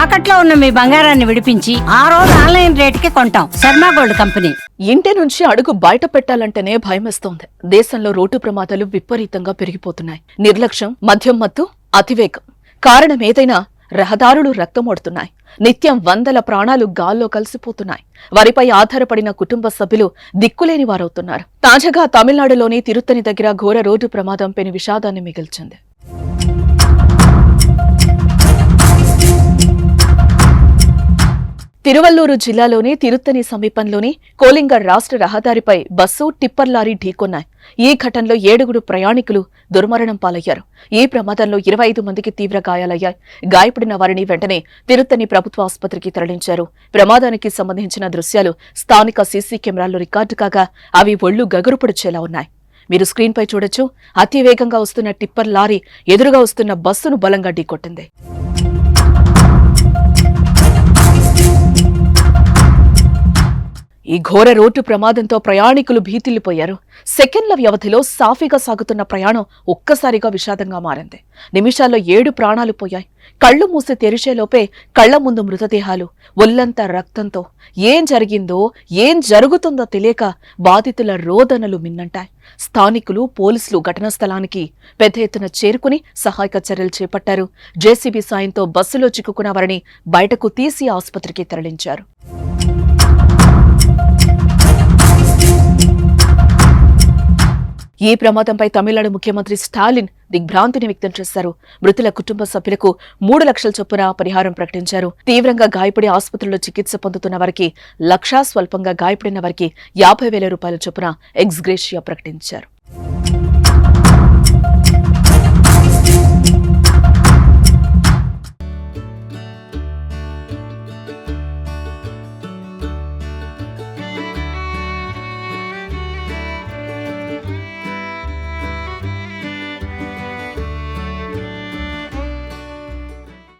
తాకట్లో ఉన్న మీ బంగారాన్ని విడిపించి ఆ రోజు ఆన్లైన్ రేటుకి కొంటాం. Sharma gold company. ఇంటి నుంచి అడుగు బయట పెట్టాలంటేనే భయమేస్తోంది. దేశంలో రోడ్డు ప్రమాదాలు విపరీతంగా పెరిగిపోతున్నాయి. నిర్లక్ష్యం, మద్యం మత్తు, అతివేగం కారణం ఏదైనా రహదారులు రక్తమోడుతున్నాయి. నిత్యం వందల ప్రాణాలు గాల్లో కలిసిపోతున్నాయి. వారిపై ఆధారపడిన కుటుంబ సభ్యులు దిక్కులేని వారవుతున్నారు. తాజాగా తమిళనాడులోని తిరుత్తని దగ్గర ఘోర రోడ్డు ప్రమాదం పెను విషాదాన్ని మిగిల్చింది. తిరువల్లూరు జిల్లాలోని తిరుత్తని సమీపంలోని కోలింగర్ రాష్ట్ర రహదారిపై బస్సు, టిప్పర్ లారీ ఢీకొన్నాయి. ఈ ఘటనలో 7 ప్రయాణికులు దుర్మరణం పాలయ్యారు. ఈ ప్రమాదంలో 25 మందికి తీవ్ర గాయాలయ్యాయి. గాయపడిన వారిని వెంటనే తిరుత్తని ప్రభుత్వ ఆసుపత్రికి తరలించారు. ప్రమాదానికి సంబంధించిన దృశ్యాలు స్థానిక సీసీ కెమెరాల్లో రికార్డు కాగా అవి ఒళ్లు గగురుపొడిచేలా ఉన్నాయి. మీరు స్క్రీన్పై చూడొచ్చు. అతి వేగంగా వస్తున్న టిప్పర్ లారీ ఎదురుగా వస్తున్న బస్సును బలంగా ఢీకొట్టింది. ఈ ఘోర రోడ్డు ప్రమాదంతో ప్రయాణికులు భీతిల్లిపోయారు. సెకండ్ల వ్యవధిలో సాఫీగా సాగుతున్న ప్రయాణం ఒక్కసారిగా విషాదంగా మారింది. నిమిషాల్లో 7 ప్రాణాలు పోయాయి. కళ్లు మూసి తెరిచేలోపే కళ్ల ముందు మృతదేహాలు, ఒళ్లంతా రక్తంతో ఏం జరిగిందో, ఏం జరుగుతుందో తెలియక బాధితుల రోదనలు మిన్నంటాయి. స్థానికులు, పోలీసులు ఘటనా స్థలానికి పెద్ద ఎత్తున చేరుకుని సహాయక చర్యలు చేపట్టారు. జేసీబీ సాయంతో బస్సులో చిక్కుకున్న వారిని బయటకు తీసి ఆసుపత్రికి తరలించారు. ఈ ప్రమాదంపై తమిళనాడు ముఖ్యమంత్రి స్టాలిన్ దిగ్భ్రాంతిని వ్యక్తం చేశారు. మృతుల కుటుంబ సభ్యులకు 3 లక్షల చొప్పున పరిహారం ప్రకటించారు. తీవ్రంగా గాయపడి ఆసుపత్రిలో చికిత్స పొందుతున్న వారికి 1 లక్ష, స్వల్పంగా గాయపడిన వారికి 50,000 రూపాయల చొప్పున ఎక్స్గ్రేషియా ప్రకటించారు.